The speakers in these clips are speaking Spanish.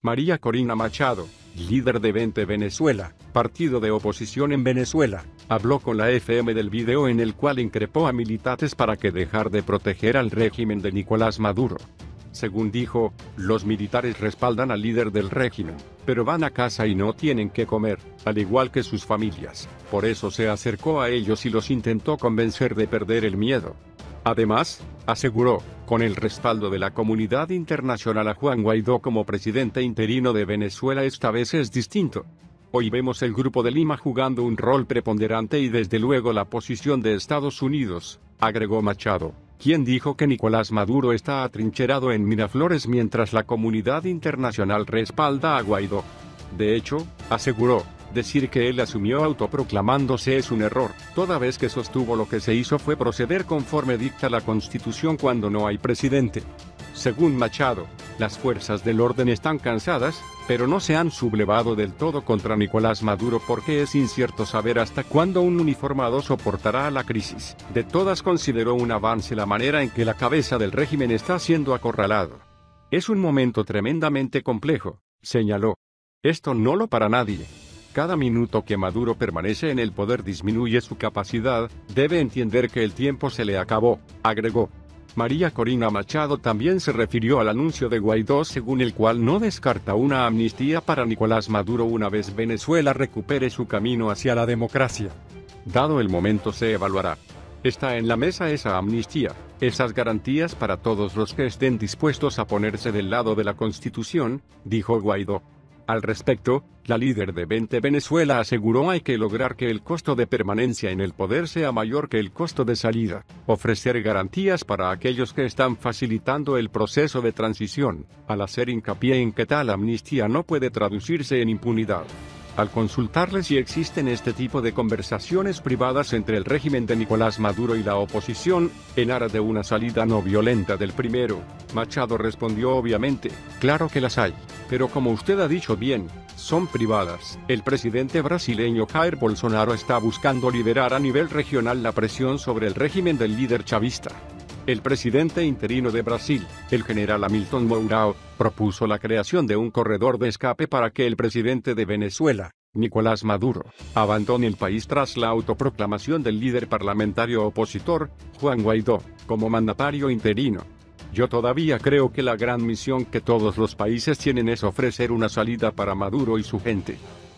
María Corina Machado, líder de Vente Venezuela, partido de oposición en Venezuela, habló con la FM del video en el cual increpó a militantes para que dejar de proteger al régimen de Nicolás Maduro. Según dijo, los militares respaldan al líder del régimen, pero van a casa y no tienen que comer, al igual que sus familias. Por eso se acercó a ellos y los intentó convencer de perder el miedo. Además, aseguró, con el respaldo de la comunidad internacional a Juan Guaidó como presidente interino de Venezuela esta vez es distinto. Hoy vemos el Grupo de Lima jugando un rol preponderante y desde luego la posición de Estados Unidos, agregó Machado, quien dijo que Nicolás Maduro está atrincherado en Miraflores mientras la comunidad internacional respalda a Guaidó. De hecho, aseguró, decir que él asumió autoproclamándose es un error, toda vez que sostuvo lo que se hizo fue proceder conforme dicta la Constitución cuando no hay presidente. Según Machado, las fuerzas del orden están cansadas, pero no se han sublevado del todo contra Nicolás Maduro porque es incierto saber hasta cuándo un uniformado soportará la crisis. De todas consideró un avance la manera en que la cabeza del régimen está siendo acorralado. Es un momento tremendamente complejo, señaló. Esto no lo para nadie. Cada minuto que Maduro permanece en el poder disminuye su capacidad, debe entender que el tiempo se le acabó, agregó. María Corina Machado también se refirió al anuncio de Guaidó según el cual no descarta una amnistía para Nicolás Maduro una vez Venezuela recupere su camino hacia la democracia. Dado el momento se evaluará. Está en la mesa esa amnistía, esas garantías para todos los que estén dispuestos a ponerse del lado de la Constitución, dijo Guaidó. Al respecto, la líder de Vente Venezuela aseguró hay que lograr que el costo de permanencia en el poder sea mayor que el costo de salida, ofrecer garantías para aquellos que están facilitando el proceso de transición, al hacer hincapié en que tal amnistía no puede traducirse en impunidad. Al consultarle si existen este tipo de conversaciones privadas entre el régimen de Nicolás Maduro y la oposición, en aras de una salida no violenta del primero, Machado respondió obviamente, claro que las hay, pero como usted ha dicho bien, son privadas. El presidente brasileño Jair Bolsonaro está buscando liberar a nivel regional la presión sobre el régimen del líder chavista. El presidente interino de Brasil, el general Hamilton Mourão, propuso la creación de un corredor de escape para que el presidente de Venezuela, Nicolás Maduro, abandone el país tras la autoproclamación del líder parlamentario opositor, Juan Guaidó, como mandatario interino. Yo todavía creo que la gran misión que todos los países tienen es ofrecer una salida para Maduro y su gente.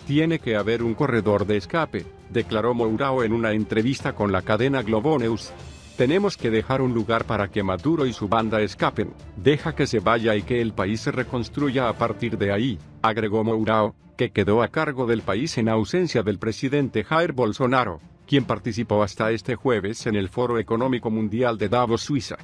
Tiene que haber un corredor de escape, declaró Mourão en una entrevista con la cadena Globo News. Tenemos que dejar un lugar para que Maduro y su banda escapen, deja que se vaya y que el país se reconstruya a partir de ahí, agregó Mourão, que quedó a cargo del país en ausencia del presidente Jair Bolsonaro, quien participó hasta este jueves en el Foro Económico Mundial de Davos, Suiza.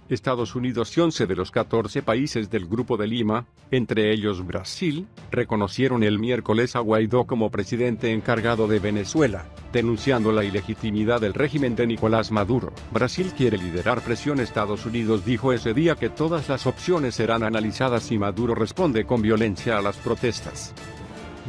Estados Unidos y 11 de los 14 países del Grupo de Lima, entre ellos Brasil, reconocieron el miércoles a Guaidó como presidente encargado de Venezuela, denunciando la ilegitimidad del régimen de Nicolás Maduro. Brasil quiere liderar presión. Estados Unidos dijo ese día que todas las opciones serán analizadas si Maduro responde con violencia a las protestas.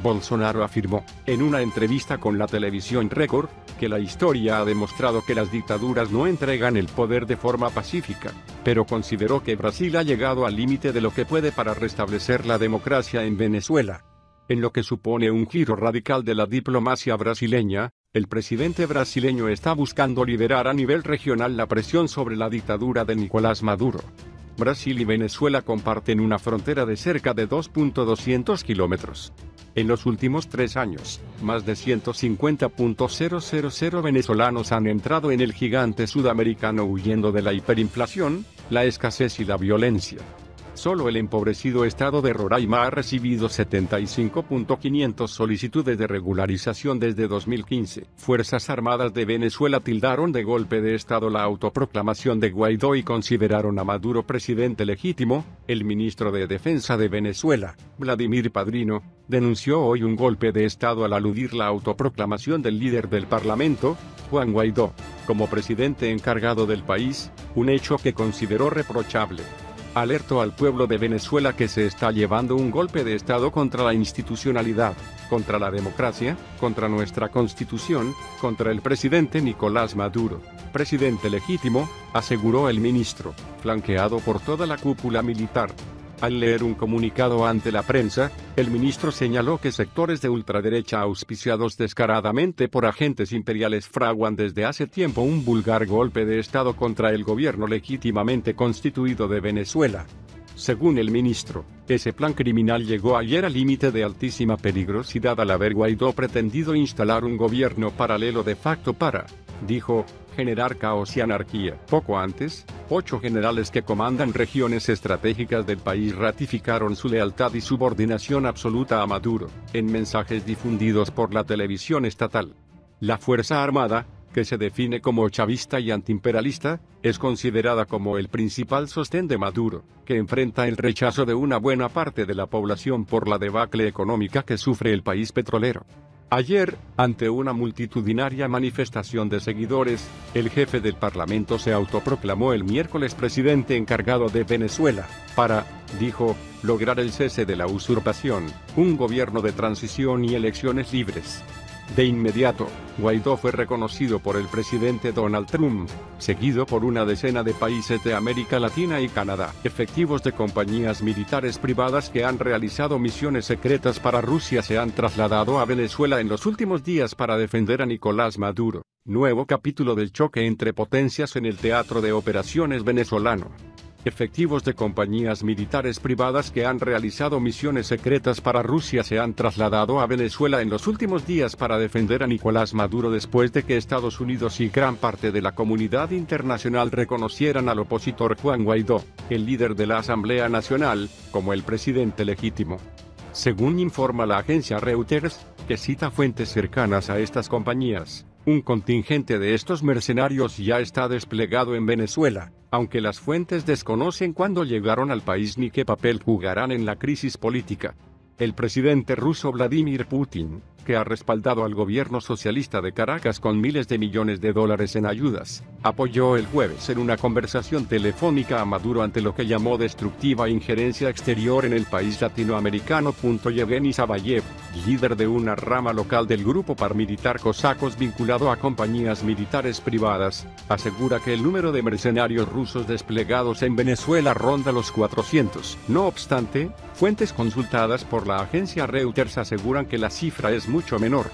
Bolsonaro afirmó, en una entrevista con la televisión Record, que la historia ha demostrado que las dictaduras no entregan el poder de forma pacífica, pero consideró que Brasil ha llegado al límite de lo que puede para restablecer la democracia en Venezuela. En lo que supone un giro radical de la diplomacia brasileña, el presidente brasileño está buscando liberar a nivel regional la presión sobre la dictadura de Nicolás Maduro. Brasil y Venezuela comparten una frontera de cerca de 2.200 kilómetros. En los últimos 3 años, más de 150.000 venezolanos han entrado en el gigante sudamericano huyendo de la hiperinflación, la escasez y la violencia. Solo el empobrecido estado de Roraima ha recibido 75.500 solicitudes de regularización desde 2015. Fuerzas Armadas de Venezuela tildaron de golpe de estado la autoproclamación de Guaidó y consideraron a Maduro presidente legítimo. El ministro de Defensa de Venezuela, Vladimir Padrino, denunció hoy un golpe de estado al aludir la autoproclamación del líder del Parlamento, Juan Guaidó, como presidente encargado del país, un hecho que consideró reprochable. Alertó al pueblo de Venezuela que se está llevando un golpe de estado contra la institucionalidad, contra la democracia, contra nuestra constitución, contra el presidente Nicolás Maduro, presidente legítimo, aseguró el ministro, flanqueado por toda la cúpula militar. Al leer un comunicado ante la prensa, el ministro señaló que sectores de ultraderecha auspiciados descaradamente por agentes imperiales fraguan desde hace tiempo un vulgar golpe de Estado contra el gobierno legítimamente constituido de Venezuela. Según el ministro, ese plan criminal llegó ayer al límite de altísima peligrosidad al haber Guaidó pretendido instalar un gobierno paralelo de facto para, dijo, generar caos y anarquía. Poco antes, 8 generales que comandan regiones estratégicas del país ratificaron su lealtad y subordinación absoluta a Maduro, en mensajes difundidos por la televisión estatal. La Fuerza Armada, que se define como chavista y antiimperialista, es considerada como el principal sostén de Maduro, que enfrenta el rechazo de una buena parte de la población por la debacle económica que sufre el país petrolero. Ayer, ante una multitudinaria manifestación de seguidores, el jefe del Parlamento se autoproclamó el miércoles presidente encargado de Venezuela, para, dijo, lograr el cese de la usurpación, un gobierno de transición y elecciones libres. De inmediato, Guaidó fue reconocido por el presidente Donald Trump, seguido por una decena de países de América Latina y Canadá. Efectivos de compañías militares privadas que han realizado misiones secretas para Rusia se han trasladado a Venezuela en los últimos días para defender a Nicolás Maduro. Nuevo capítulo del choque entre potencias en el teatro de operaciones venezolano. Efectivos de compañías militares privadas que han realizado misiones secretas para Rusia se han trasladado a Venezuela en los últimos días para defender a Nicolás Maduro después de que Estados Unidos y gran parte de la comunidad internacional reconocieran al opositor Juan Guaidó, el líder de la Asamblea Nacional, como el presidente legítimo. Según informa la agencia Reuters, que cita fuentes cercanas a estas compañías, un contingente de estos mercenarios ya está desplegado en Venezuela, aunque las fuentes desconocen cuándo llegaron al país ni qué papel jugarán en la crisis política. El presidente ruso Vladimir Putin, que ha respaldado al gobierno socialista de Caracas con miles de millones de dólares en ayudas, apoyó el jueves en una conversación telefónica a Maduro ante lo que llamó destructiva injerencia exterior en el país latinoamericano. Yevgeny Savayev, líder de una rama local del grupo paramilitar cosacos vinculado a compañías militares privadas, asegura que el número de mercenarios rusos desplegados en Venezuela ronda los 400. No obstante, fuentes consultadas por la agencia Reuters aseguran que la cifra es mucho menor.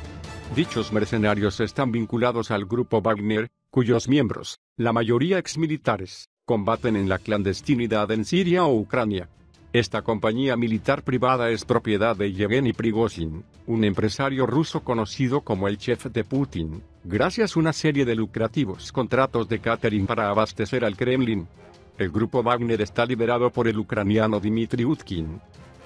Dichos mercenarios están vinculados al grupo Wagner, cuyos miembros, la mayoría exmilitares, combaten en la clandestinidad en Siria o Ucrania. Esta compañía militar privada es propiedad de Yevgeny Prigozhin, un empresario ruso conocido como el chef de Putin, gracias a una serie de lucrativos contratos de catering para abastecer al Kremlin. El grupo Wagner está liderado por el ucraniano Dmitry Utkin.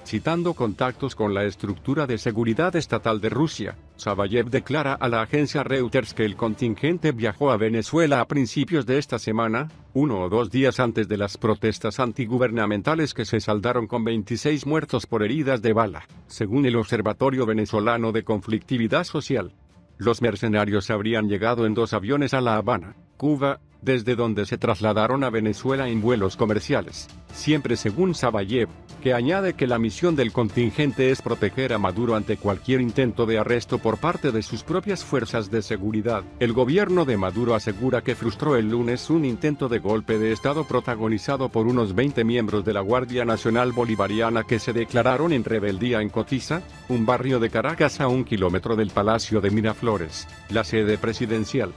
Citando contactos con la estructura de seguridad estatal de Rusia, Savayev declara a la agencia Reuters que el contingente viajó a Venezuela a principios de esta semana, 1 o 2 días antes de las protestas antigubernamentales que se saldaron con 26 muertos por heridas de bala, según el Observatorio Venezolano de Conflictividad Social. Los mercenarios habrían llegado en 2 aviones a La Habana, Cuba, desde donde se trasladaron a Venezuela en vuelos comerciales, siempre según Savayev, que añade que la misión del contingente es proteger a Maduro ante cualquier intento de arresto por parte de sus propias fuerzas de seguridad. El gobierno de Maduro asegura que frustró el lunes un intento de golpe de Estado protagonizado por unos 20 miembros de la Guardia Nacional Bolivariana que se declararon en rebeldía en Cotiza, un barrio de Caracas a 1 kilómetro del Palacio de Miraflores, la sede presidencial.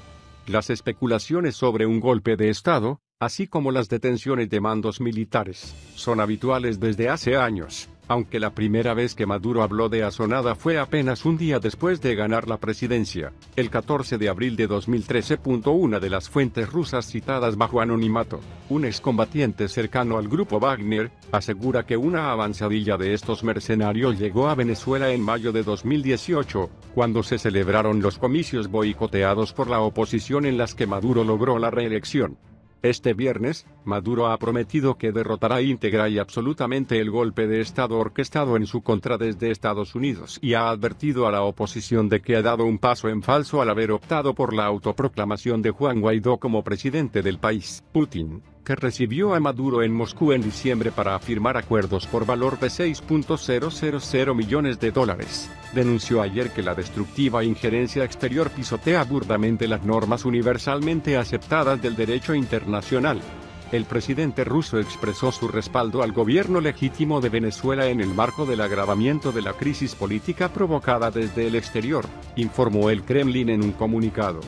Las especulaciones sobre un golpe de Estado, así como las detenciones de mandos militares, son habituales desde hace años, aunque la primera vez que Maduro habló de asonada fue apenas un día después de ganar la presidencia, el 14 de abril de 2013. Una de las fuentes rusas citadas bajo anonimato, un excombatiente cercano al grupo Wagner, asegura que una avanzadilla de estos mercenarios llegó a Venezuela en mayo de 2018, cuando se celebraron los comicios boicoteados por la oposición en las que Maduro logró la reelección. Este viernes, Maduro ha prometido que derrotará íntegra y absolutamente el golpe de Estado orquestado en su contra desde Estados Unidos y ha advertido a la oposición de que ha dado un paso en falso al haber optado por la autoproclamación de Juan Guaidó como presidente del país. Putin, que recibió a Maduro en Moscú en diciembre para firmar acuerdos por valor de $6.000 millones, denunció ayer que la destructiva injerencia exterior pisotea burdamente las normas universalmente aceptadas del derecho internacional. El presidente ruso expresó su respaldo al gobierno legítimo de Venezuela en el marco del agravamiento de la crisis política provocada desde el exterior, informó el Kremlin en un comunicado.